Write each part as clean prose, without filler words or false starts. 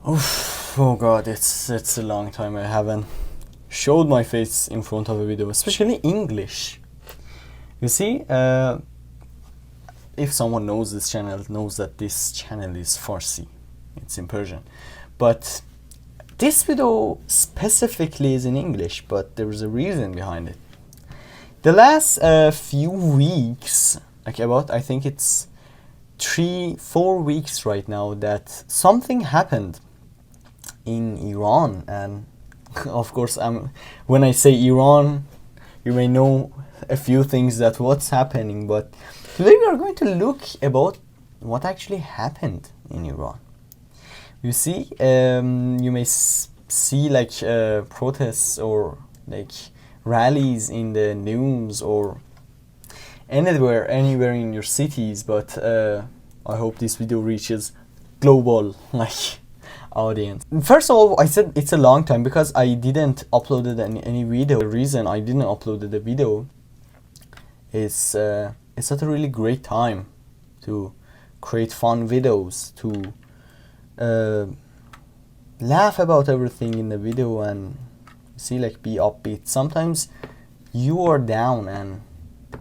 Oof, oh god, it's a long time I haven't showed my face in front of a video, especially English. You see, if someone knows this channel, knows that this channel is Farsi. It's in Persian. But this video specifically is in English, but there is a reason behind it. The last few weeks, like about, I think it's 3-4 weeks right now, that something happened in Iran. And of course, when I say Iran, you may know a few things that what's happening, but today we are going to look about what actually happened in Iran. You see, you may see like protests or like rallies in the news or anywhere in your cities, but I hope this video reaches global like audience. First of all, I said it's a long time because I didn't upload any video. The reason I didn't upload the video is it's not a really great time to create fun videos, to laugh about everything in the video and see, like, be upbeat. Sometimes you are down and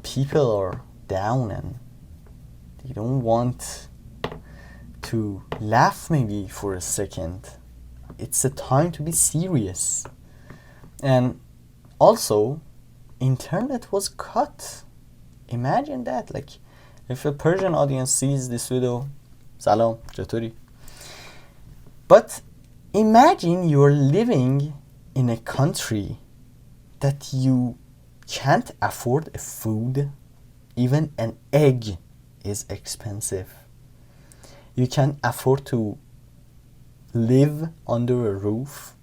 people are down and they don't want to laugh maybe for a second. It's a time to be serious. And also, internet was cut. Imagine that. Like, if a Persian audience sees this video, salam, chatori. But imagine you're living in a country that you can't afford a food. Even an egg is expensive. You can't afford to live under a roof.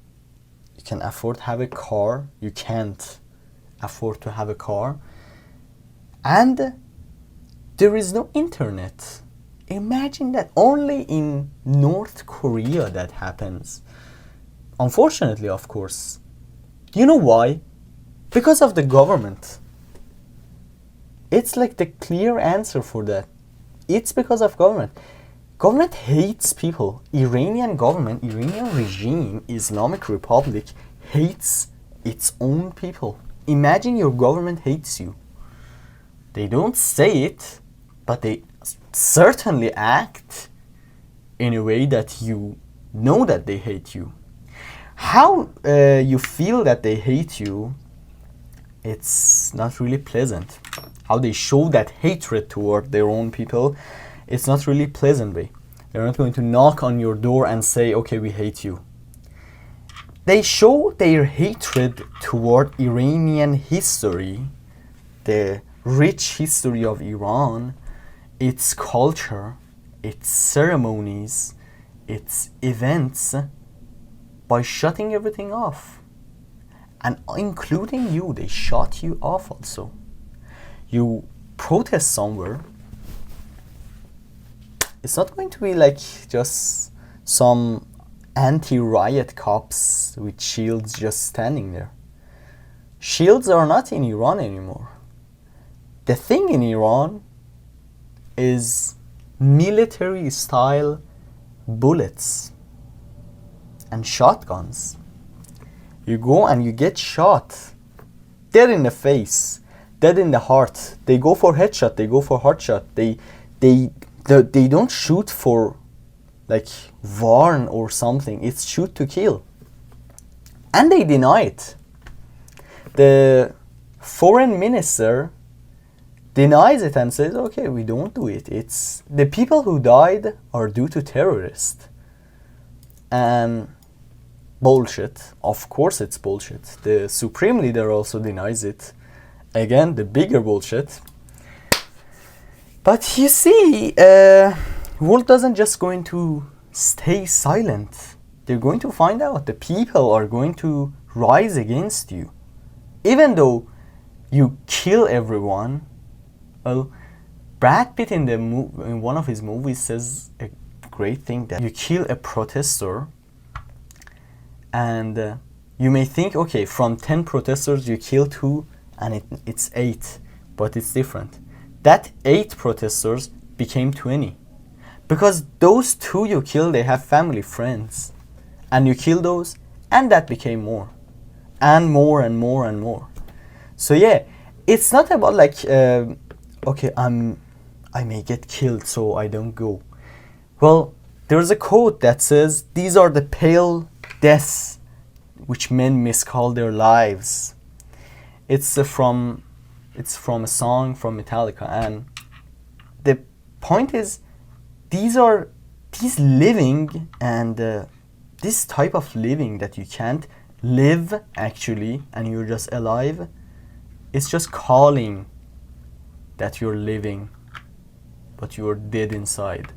You can afford to have a car. You can't afford to have a car. And there is no internet. Imagine that. Only in North Korea that happens. Unfortunately, of course. You know why? Because of the government. It's like the clear answer for that. It's because of government. Government hates people. Iranian government, Iranian regime, Islamic Republic hates its own people. Imagine your government hates you. They don't say it, but they certainly act in a way that you know that they hate you. How you feel that they hate you, it's not really pleasant. How they show that hatred toward their own people, it's not really pleasant way. They're not going to knock on your door and say, okay, we hate you. They show their hatred toward Iranian history, the rich history of Iran, its culture, its ceremonies, its events, by shutting everything off. And including you, they shut you off also. You protest somewhere, it's not going to be like just some anti-riot cops with shields just standing there. Shields are not in Iran anymore. The thing in Iran is military style bullets and shotguns. You go and you get shot dead in the face, dead in the heart. They go for headshot, they go for heart shot. They don't shoot for like warn or something. It's shoot to kill. And they deny it. The foreign minister denies it and says, okay, we don't do it. It's the people who died are due to terrorists. And bullshit. Of course it's bullshit. The supreme leader also denies it. Again, the bigger bullshit. But you see, world doesn't just going to stay silent. They're going to find out. The people are going to rise against you. Even though you kill everyone. Well, Brad Pitt in one of his movies says a great thing, that you kill a protester and you may think, okay, from 10 protesters you kill 2 and it's 8, but it's different. That 8 protesters became 20 because those 2 you kill, they have family, friends. and you kill those, and that became more and more and more and more. So yeah, it's not about like okay, I may get killed so I don't go. Well, there's a quote that says these are the pale deaths which men miscall their lives. It's from a song from Metallica, and the point is these living and this type of living that you can't live actually and you're just alive, it's just calling that you're living but you're dead inside.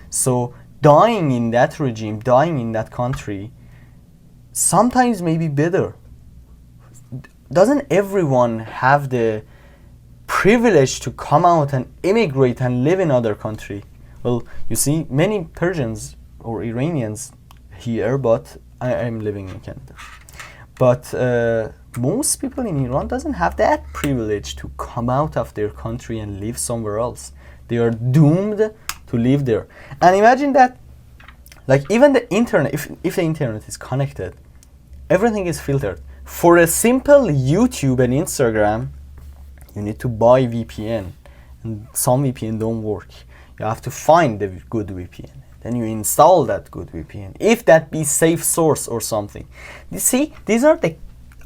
So dying in that regime, dying in that country, sometimes may be better. Doesn't everyone have the privilege to come out and immigrate and live in other country? Well, you see many Persians or Iranians here, but I'm living in Canada. But most people in Iran doesn't have that privilege to come out of their country and live somewhere else. They are doomed to live there. And imagine that, like even the internet, if the internet is connected, everything is filtered. For a simple YouTube and Instagram, you need to buy VPN, and some VPN don't work. You have to find the good VPN. Then you install that good VPN, if that be safe source or something. You see, these are the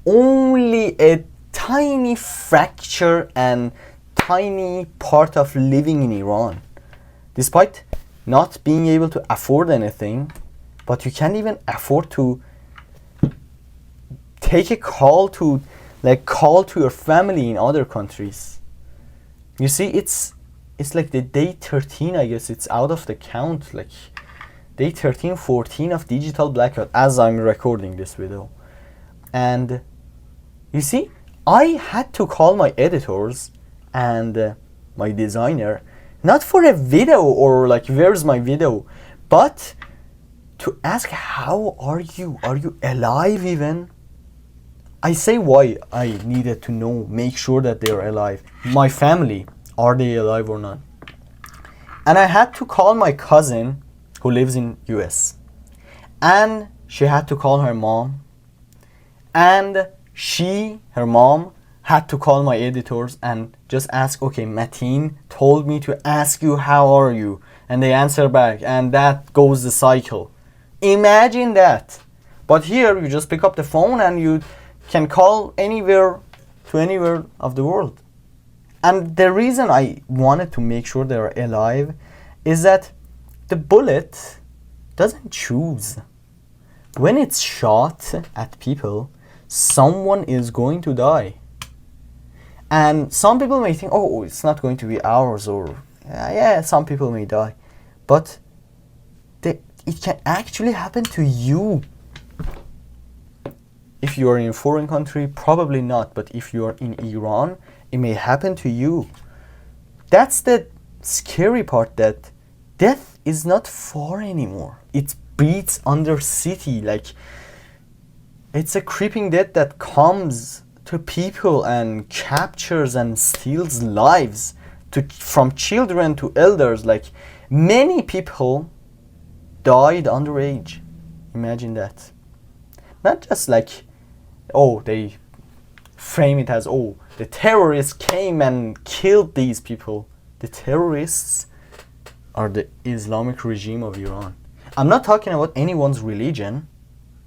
only a tiny fracture and tiny part of living in Iran. Despite not being able to afford anything, but you can't even afford to take a call to your family in other countries. You see, it's like the day 13, I guess it's out of the count, like day 13, 14 of digital blackout as I'm recording this video. And you see, I had to call my editors and my designer, not for a video or like where's my video, but to ask how are you alive even? I say why I needed to know, make sure that they're alive. My family, are they alive or not? And I had to call my cousin who lives in US, and she had to call her mom, and her mom had to call my editors and just ask, okay, Mateen told me to ask you how are you, and they answer back, and that goes the cycle. Imagine that. But here you just pick up the phone and you can call anywhere to anywhere of the world. And the reason I wanted to make sure they're alive is that the bullet doesn't choose. When it's shot at people, someone is going to die. And some people may think, oh, it's not going to be ours, or yeah, some people may die. But it can actually happen to you. If you are in a foreign country, probably not. But if you are in Iran, it may happen to you. That's the scary part, that death is not far anymore. It beats under city. Like, it's a creeping death that comes to people and captures and steals lives from children to elders. Like, many people died underage. Imagine that. Not just like, oh, they frame it as, oh, the terrorists came and killed these people. The terrorists are the Islamic regime of Iran. I'm not talking about anyone's religion.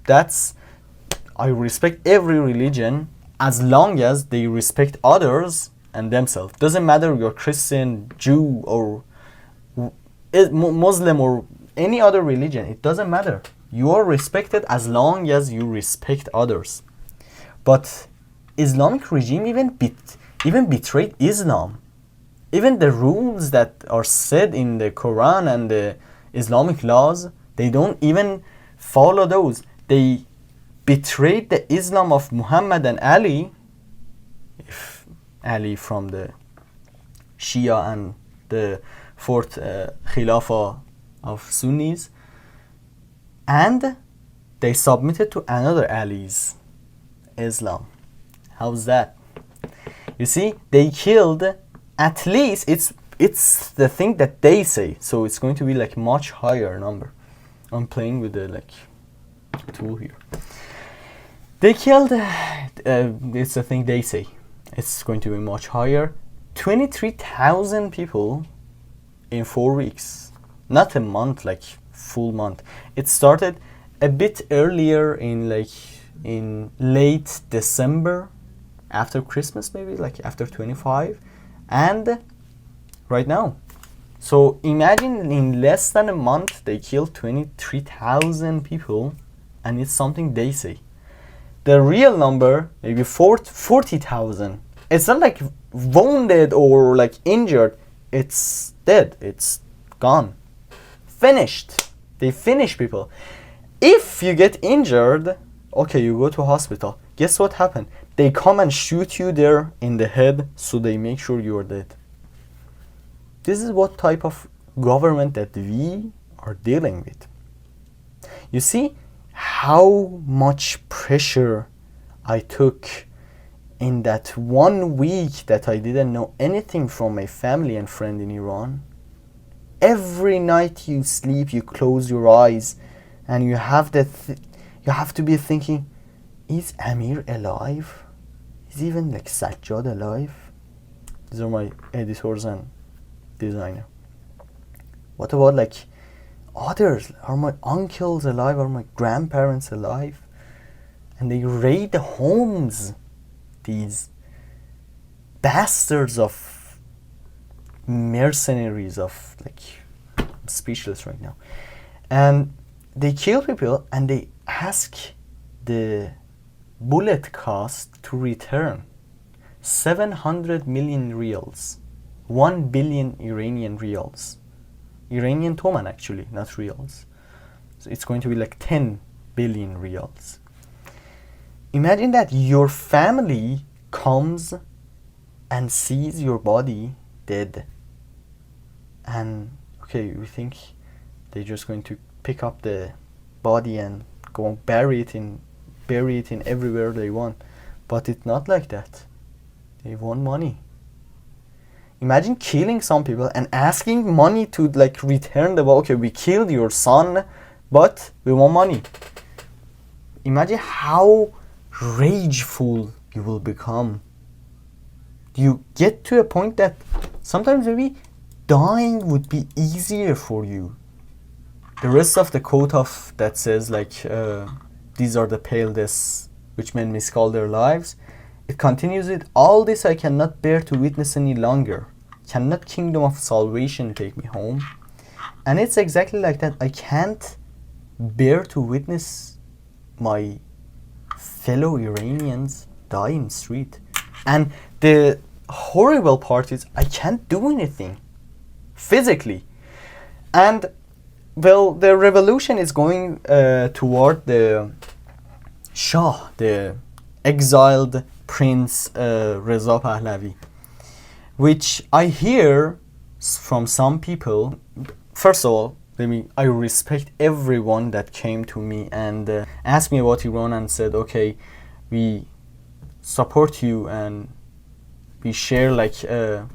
I respect every religion as long as they respect others and themselves. Doesn't matter you're Christian, Jew, or Muslim, or any other religion. It doesn't matter. You are respected as long as you respect others. But Islamic regime even betrayed Islam. Even the rules that are said in the Quran and the Islamic laws, they don't even follow those. They betrayed the Islam of Muhammad and Ali, if Ali from the Shia and the fourth Khilafah of Sunnis, and they submitted to another Ali's Islam. How's that? You see, they killed, at least it's the thing that they say, so it's going to be like much higher number. I'm playing with the like tool here. They killed, it's a thing they say, it's going to be much higher, 23,000 people in 4 weeks. Not a month, like full month. It started a bit earlier in late December, after Christmas maybe, like after 25, and right now. So imagine in less than a month they killed 23,000 people, and it's something they say. The real number, maybe 40,000. It's not like wounded or like injured. It's dead. It's gone. Finished. They finish people. If you get injured, okay, you go to hospital. Guess what happened? They come and shoot you there in the head, so they make sure you are dead. This is what type of government that we are dealing with. You see how much pressure I took in that 1 week that I didn't know anything from my family and friend in Iran. Every night you sleep, you close your eyes, and you have you have to be thinking, is Amir alive? Is even like Sajjad alive? These are my editors and designer. What about like others? Are my uncles alive? Are my grandparents alive? And they raid the homes. These bastards of mercenaries of like, I'm speechless right now. And they kill people and they ask the bullet cost to return 700 million reals, 1 billion Iranian reals. Iranian toman actually, not reals. So it's going to be like 10 billion reals. Imagine that your family comes and sees your body dead. And okay, we think they're just going to pick up the body and go and bury it in everywhere they want. But it's not like that. They want money. Imagine killing some people and asking money to like return the body. Okay, we killed your son, but we want money. Imagine how rageful you will become. You get to a point that sometimes maybe dying would be easier for you. The rest of the quote of that says like, these are the pale deaths which men miscall their lives. It continues with, all this I cannot bear to witness any longer. Cannot kingdom of salvation take me home? And it's exactly like that. I can't bear to witness my fellow Iranians die in street. And the horrible part is I can't do anything physically. And well, the revolution is going toward the Shah, the exiled Prince Reza Pahlavi, which I hear from some people. First of all, I respect everyone that came to me and asked me about Iran and said, okay, we support you and we share, like,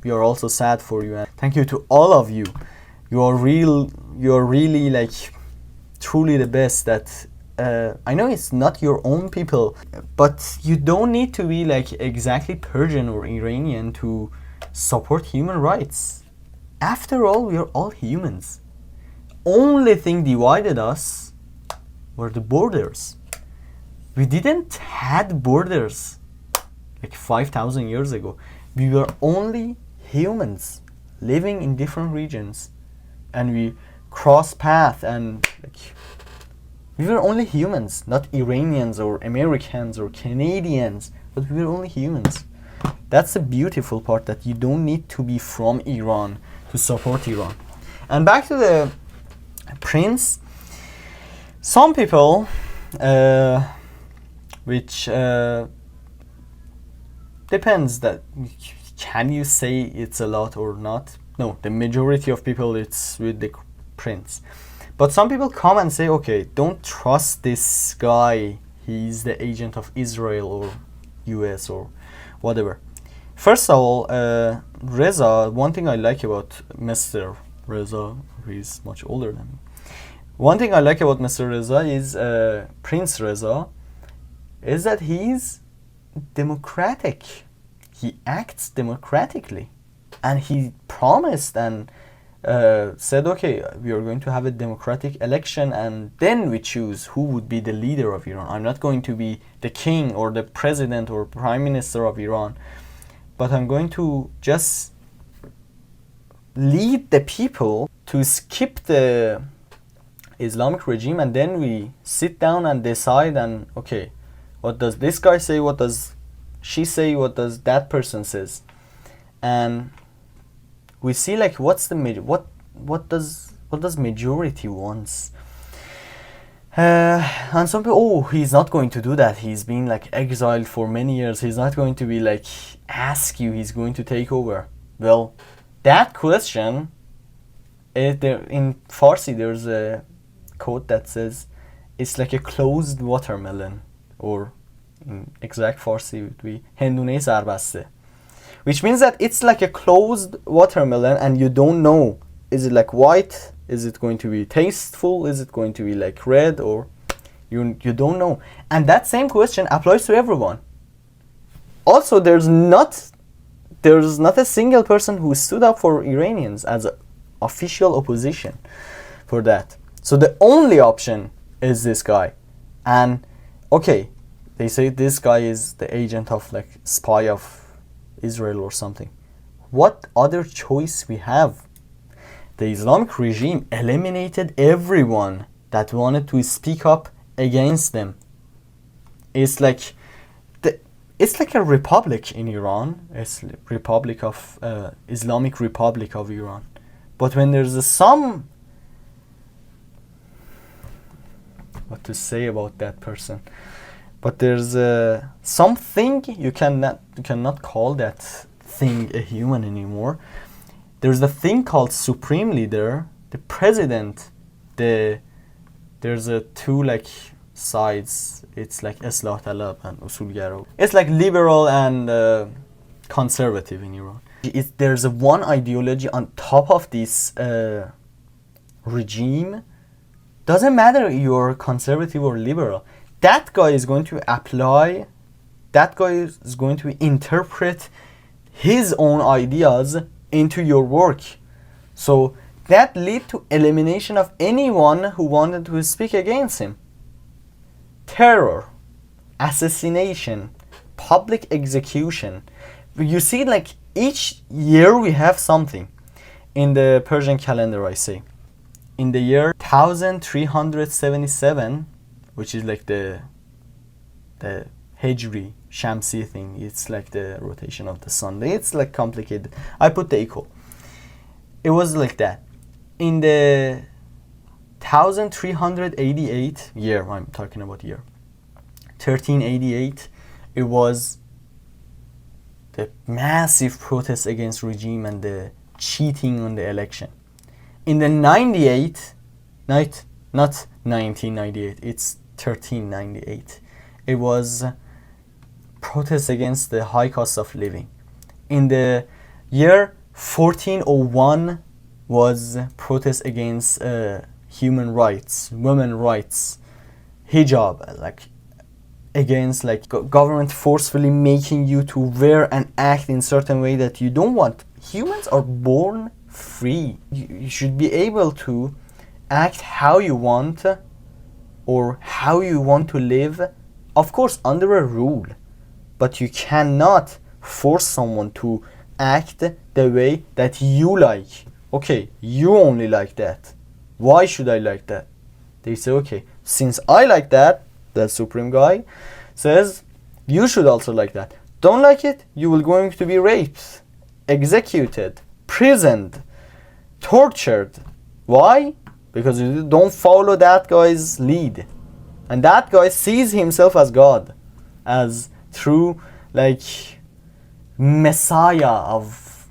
we are also sad for you. And thank you to all of you. You are really like truly the best. That I know it's not your own people, but you don't need to be like exactly Persian or Iranian to support human rights. After all, we are all humans. Only thing divided us were the borders. We didn't had borders like 5,000 years ago. We were only humans living in different regions, and we cross path, and like, we were only humans, not Iranians or Americans or Canadians, but we were only humans. That's the beautiful part, that you don't need to be from Iran to support Iran. And back to the prince. Some people, which depends, that can you say it's a lot or not? No, the majority of people, it's with the prince. But some people come and say, okay, don't trust this guy, he's the agent of Israel or US or whatever. First of all, Reza, one thing I like about Mr. Reza, he's much older than me, One thing I like about Mr. Reza is Prince Reza, is that he's democratic. He acts democratically, and he promised and said, okay, we are going to have a democratic election, and then we choose who would be the leader of Iran. I'm not going to be the king or the president or prime minister of Iran, but I'm going to just lead the people to skip the Islamic regime, and then we sit down and decide, and okay, what does this guy say, what does she say, what does that person says, and we see like what's the what does majority wants. And some people, oh, he's not going to do that, he's been like exiled for many years, he's not going to be like ask you, he's going to take over. Well, that question, there in Farsi there's a quote that says it's like a closed watermelon, or in exact Farsi would be hendune sarbaste, which means that it's like a closed watermelon and you don't know, is it like white, is it going to be tasteful, is it going to be like red, or you don't know. And that same question applies to everyone. Also, there's not a single person who stood up for Iranians as a official opposition for that. So the only option is this guy. And okay, they say this guy is the agent of like spy of Israel or something. What other choice we have? The Islamic regime eliminated everyone that wanted to speak up against them. It's like a republic in Iran. It's Republic of Islamic Republic of Iran. But when there's some, what to say about that person? But there's something, you cannot call that thing a human anymore. There's a thing called supreme leader, the president. There's a two like sides. It's like Islah Talab and Usulgaro. It's like liberal and conservative in Iran. There's a one ideology on top of this regime. Doesn't matter you're conservative or liberal. That guy is going to apply, that guy is going to interpret his own ideas into your work. So that lead to elimination of anyone who wanted to speak against him. Terror, assassination, public execution. You see, like each year we have something. In the Persian calendar, I say, in the year 1377, which is like the Hijri Shamsi thing, it's like the rotation of the sun. It's like complicated. I put the equal. It was like that. In the 1388 year, I'm talking about year 1388, it was the massive protest against regime and the cheating on the election. In the 98, not 1998, it's 1398. It was protest against the high cost of living. In the year 1401 was protest against human rights, women rights, hijab, like against like government forcefully making you to wear and act in certain way that you don't want. Humans are born free. You should be able to act how you want or how you want to live, of course under a rule, but you cannot force someone to act the way that you like. Okay, you only like that. Why should I like that? They say, okay, since I like that, the supreme guy says, you should also like that. Don't like it, you will going to be raped, executed, imprisoned, tortured. Why? Because you don't follow that guy's lead. And that guy sees himself as God, as true like Messiah of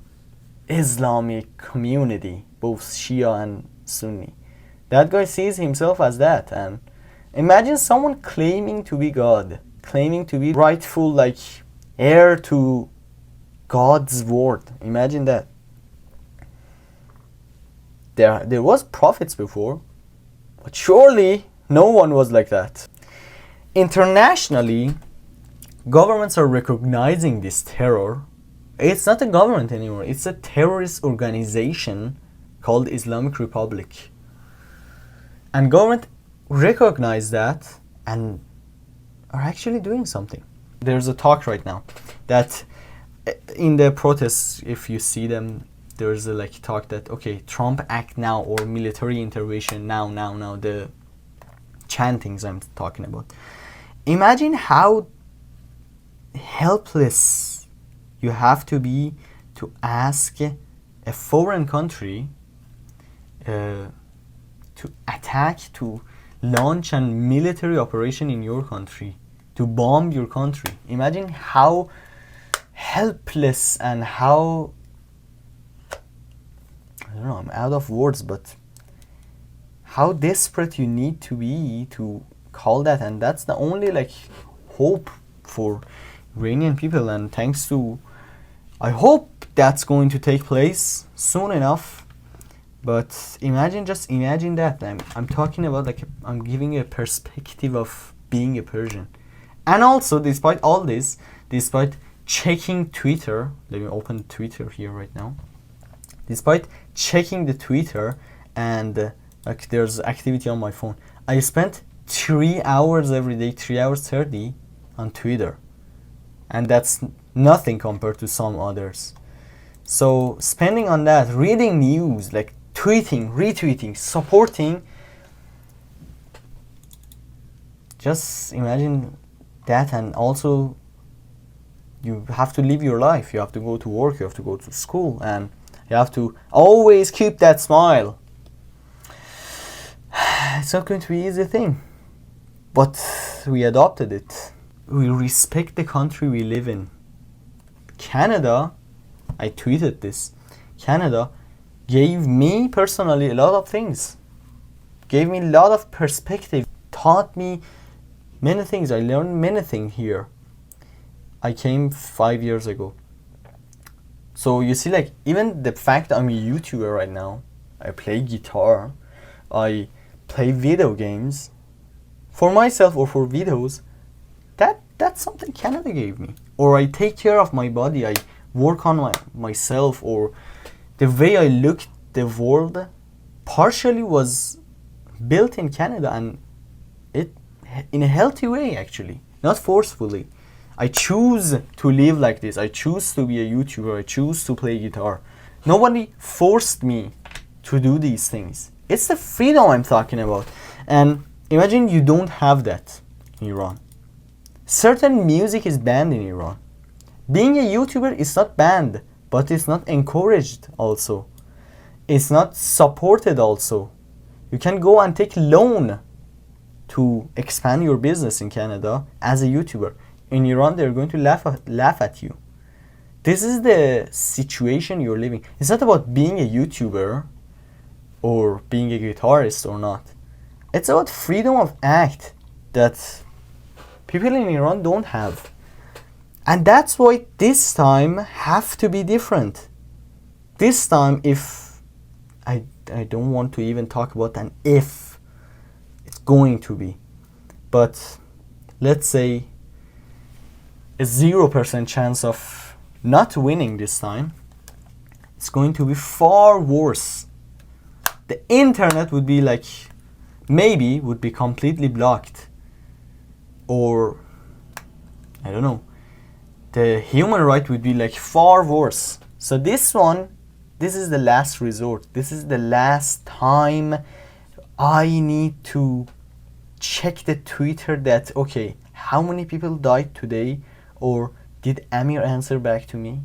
Islamic community, both Shia and Sunni. That guy sees himself as that. And imagine someone claiming to be God, claiming to be rightful like heir to God's word. Imagine that. There was prophets before, But surely no one was like that. Internationally, governments are recognizing this terror. It's not a government anymore. It's a terrorist organization called Islamic Republic. And government recognize that and are actually doing something. There's a talk right now that in the protests, if you see them, there's a like talk that, okay, Trump act now or military intervention now, the chantings I'm talking about. Imagine how helpless you have to be to ask a foreign country to attack, to launch a military operation in your country, to bomb your country. Imagine how helpless and how, I don't know, I'm out of words, but how desperate you need to be to call that. And that's the only like hope for Iranian people, and thanks to, I hope that's going to take place soon enough. But imagine, just imagine that. I'm talking about like, I'm giving a perspective of being a Persian. And also, despite all this, despite checking Twitter, let me open Twitter here right now. Despite checking the Twitter and like there's activity on my phone, I spent 3 hours every day, 3 hours 30 on Twitter. And that's nothing compared to some others. So spending on that, reading news, like tweeting, retweeting, supporting, just imagine that. And also you have to live your life, you have to go to work, you have to go to school, and you have to always keep that smile. It's not going to be an easy thing, but we adopted it. We respect the country we live in. Canada, I tweeted this, Canada gave me personally a lot of things. Gave me a lot of perspective, taught me many things. I learned many things here. I came 5 years ago. So you see, like, even the fact I'm a YouTuber right now, I play guitar, I play video games for myself or for videos, that's something Canada gave me. Or I take care of my body, I work on myself, or the way I look the world partially was built in Canada, and it in a healthy way actually, not forcefully. I choose to live like this. I choose to be a YouTuber. I choose to play guitar. Nobody forced me to do these things. It's the freedom I'm talking about. And imagine you don't have that in Iran. Certain music is banned in Iran. Being a YouTuber is not banned, but it's not encouraged also. It's not supported also. You can go and take loan to expand your business in Canada as a YouTuber. In Iran, they're going to laugh at you. This is the situation you're living. It's not about being a YouTuber or being a guitarist or not. It's about freedom of act that people in Iran don't have. And that's why this time have to be different. This time, if I don't want to even talk about an if, it's going to be. But let's say a 0% chance of not winning this time. It's going to be far worse. The internet would be like, maybe would be completely blocked. Or, I don't know, the human right would be like far worse. So this is the last resort. This is the last time I need to check the Twitter that, okay, how many people died today? Or did Amir answer back to me?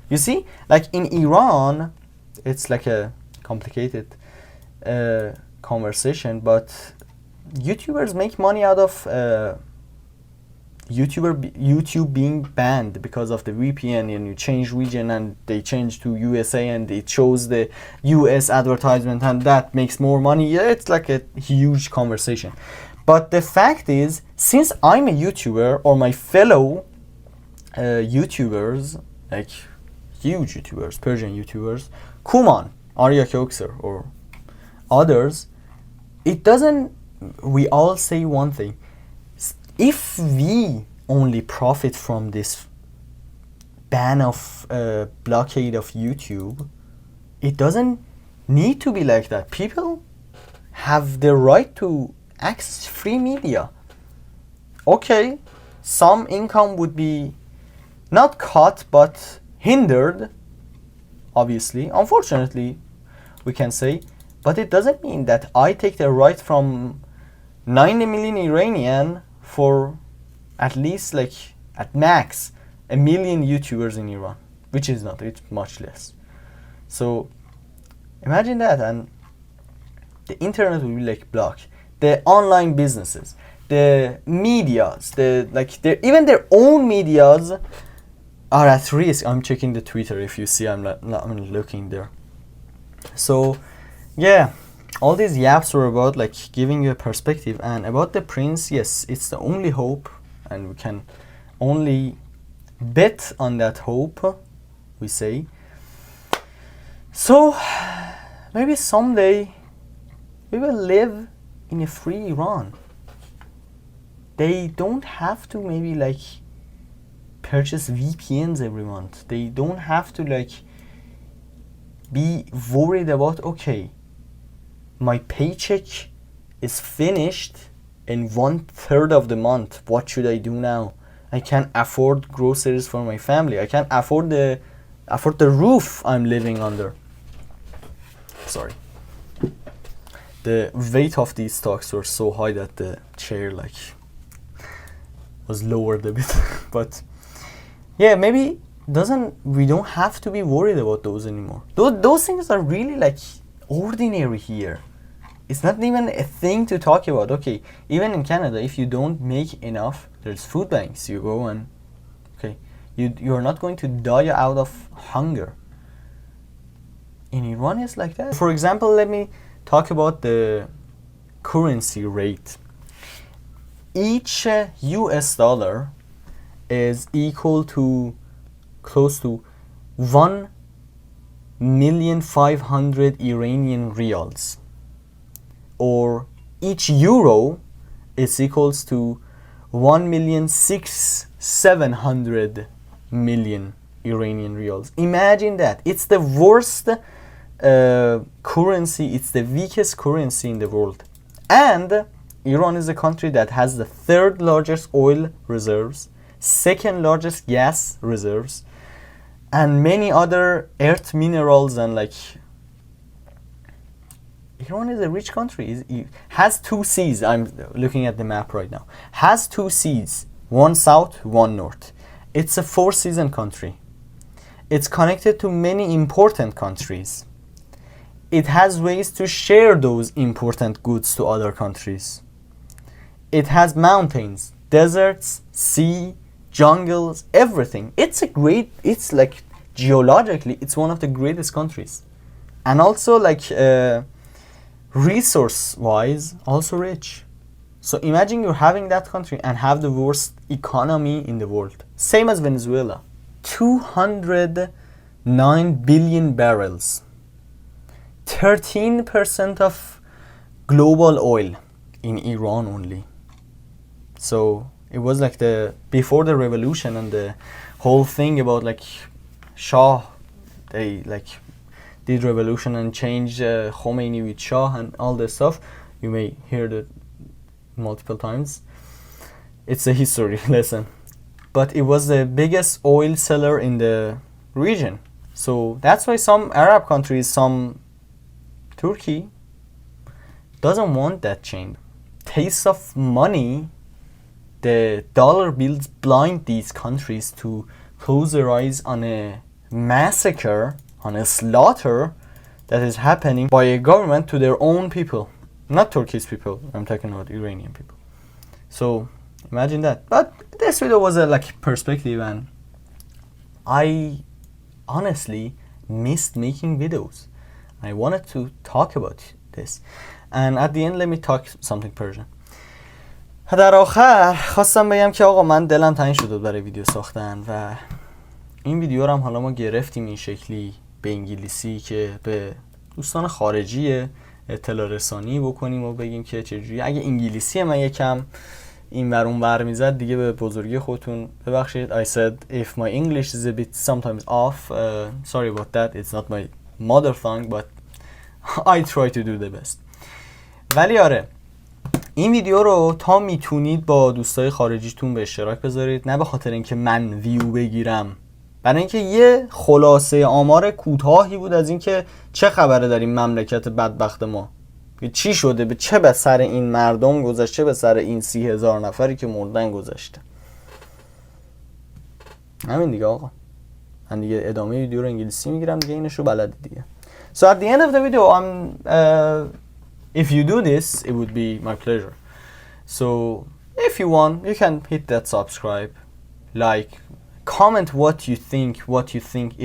You see, like in Iran, it's like a complicated conversation, but YouTubers make money out of YouTube being banned because of the VPN, and you change region and they change to USA and it shows the US advertisement and that makes more money. Yeah, it's like a huge conversation. But the fact is, since I'm a YouTuber, or my fellow YouTubers, like huge YouTubers, Persian YouTubers, Kuman, Arya Kökser, or others, it doesn't, we all say one thing, if we only profit from this ban of blockade of YouTube, it doesn't need to be like that. People have the right to access free media. Okay, some income would be not cut but hindered, obviously, unfortunately we can say, but it doesn't mean that I take the right from 90 million Iranian for at least, like, at max 1 million YouTubers in Iran, which is not, it's much less. So imagine that, and the internet will be like blocked. The online businesses, the medias, even their own medias are at risk. I'm checking the Twitter. If you see, I'm looking there. So yeah, all these yaps were about like giving you a perspective, and about the prince, yes, it's the only hope, and we can only bet on that hope, we say. So maybe someday we will live in a free Iran. They don't have to maybe like purchase VPNs every month. They don't have to like be worried about, okay, my paycheck is finished in 1/3 of the month. What should I do now? I can't afford groceries for my family. I can't afford the roof I'm living under. Sorry. The weight of these stocks were so high that the chair like was lowered a bit. But yeah, maybe we don't have to be worried about those anymore. Those things are really like ordinary here. It's not even a thing to talk about. Okay, even in Canada, if you don't make enough, there's food banks. You go and, okay, you're not going to die out of hunger. In Iran, it's like that. For example, let me talk about the currency rate. Each US dollar is equal to close to 1,500,000 Iranian reals, or each euro is equals to 1,670,000 Iranian reals. Imagine that. It's the worst currency, it's the weakest currency in the world. And Iran is a country that has the 3rd largest oil reserves, 2nd largest gas reserves, and many other earth minerals, and like Iran is a rich country. It has 2 seas. I'm looking at the map right now. Has 2 seas, one south, one north. It's a 4-season country. It's connected to many important countries. It has ways to share those important goods to other countries. It has mountains, deserts, sea, jungles, everything. It's like geologically, it's one of the greatest countries. And also like resource-wise, also rich. So imagine you're having that country and have the worst economy in the world. Same as Venezuela. 209 billion barrels. 13% of global oil in Iran only. So it was like before the revolution and the whole thing about like Shah, they like did revolution and changed Khomeini with Shah and all this stuff. You may hear that multiple times. It's a history lesson. But it was the biggest oil seller in the region. So that's why some Arab countries, some Turkey, doesn't want that change. Taste of money, the dollar bills blind these countries to close their eyes on a massacre, on a slaughter that is happening by a government to their own people. Not Turkish people, I'm talking about Iranian people. So imagine that. But this video was a like perspective, and I honestly missed making videos. I wanted to talk about this. And at the end, let me talk something Persian. در آخر خواستم بگم که آقا من دلم تنگ شد برای ویدیو ساختن و این ویدیو رو هم حالا ما گرفتیم این شکلی به انگلیسی که به دوستان خارجیه اطلاع رسانی بکنیم و بگیم که چجوری. اگه انگلیسی من یکم این ور اون ور میزد دیگه به بزرگی خودتون ببخشید. I said if my English is a bit sometimes off, sorry about that, it's not my mother tongue but I try to do the best. ولی آره این ویدیو رو تا میتونید با دوستای خارجیتون به اشتراک بذارید، نه به خاطر اینکه من ویو بگیرم، برای اینکه یه خلاصه آمار کوتاهی بود از اینکه چه خبره در این مملکت بدبخت ما، چی شده، به چه به سر این مردم گذشته، به سر این 30,000 نفری که مردن گذشته. همین دیگه آقا. من دیگه ادامه ویدیو رو انگلیسی میگیرم دیگه، اینش رو بلدی دیگه. So at the end of the video, if you do this, it would be my pleasure. So if you want, you can hit that subscribe, like, comment what you think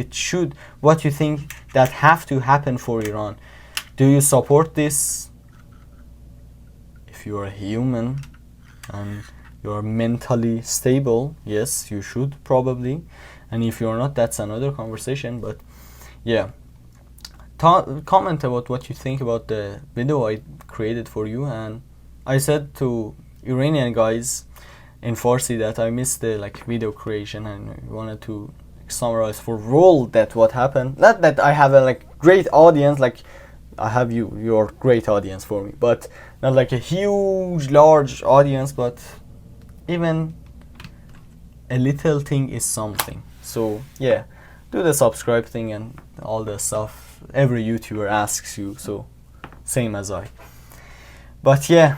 it should, what you think that have to happen for Iran. Do you support this? If you are human and you are mentally stable, yes, you should probably. And if you are not, that's another conversation. But yeah, comment about what you think about the video I created for you. And I said to Iranian guys in Farsi that I missed the video creation and I wanted to summarize for world that what happened. Not that I have a great audience, like I have you're great audience for me, but not like a huge large audience, but even a little thing is something. So yeah, do the subscribe thing and all the stuff every YouTuber asks you, so same as I. But yeah,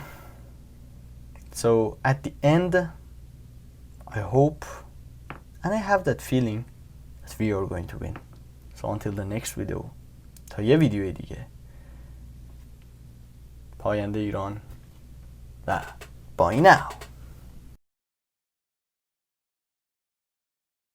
so at the end I hope and I have that feeling that we are going to win. So until the next video, تا یه ویدیو دیگه، پاینده ایران و بای ناو.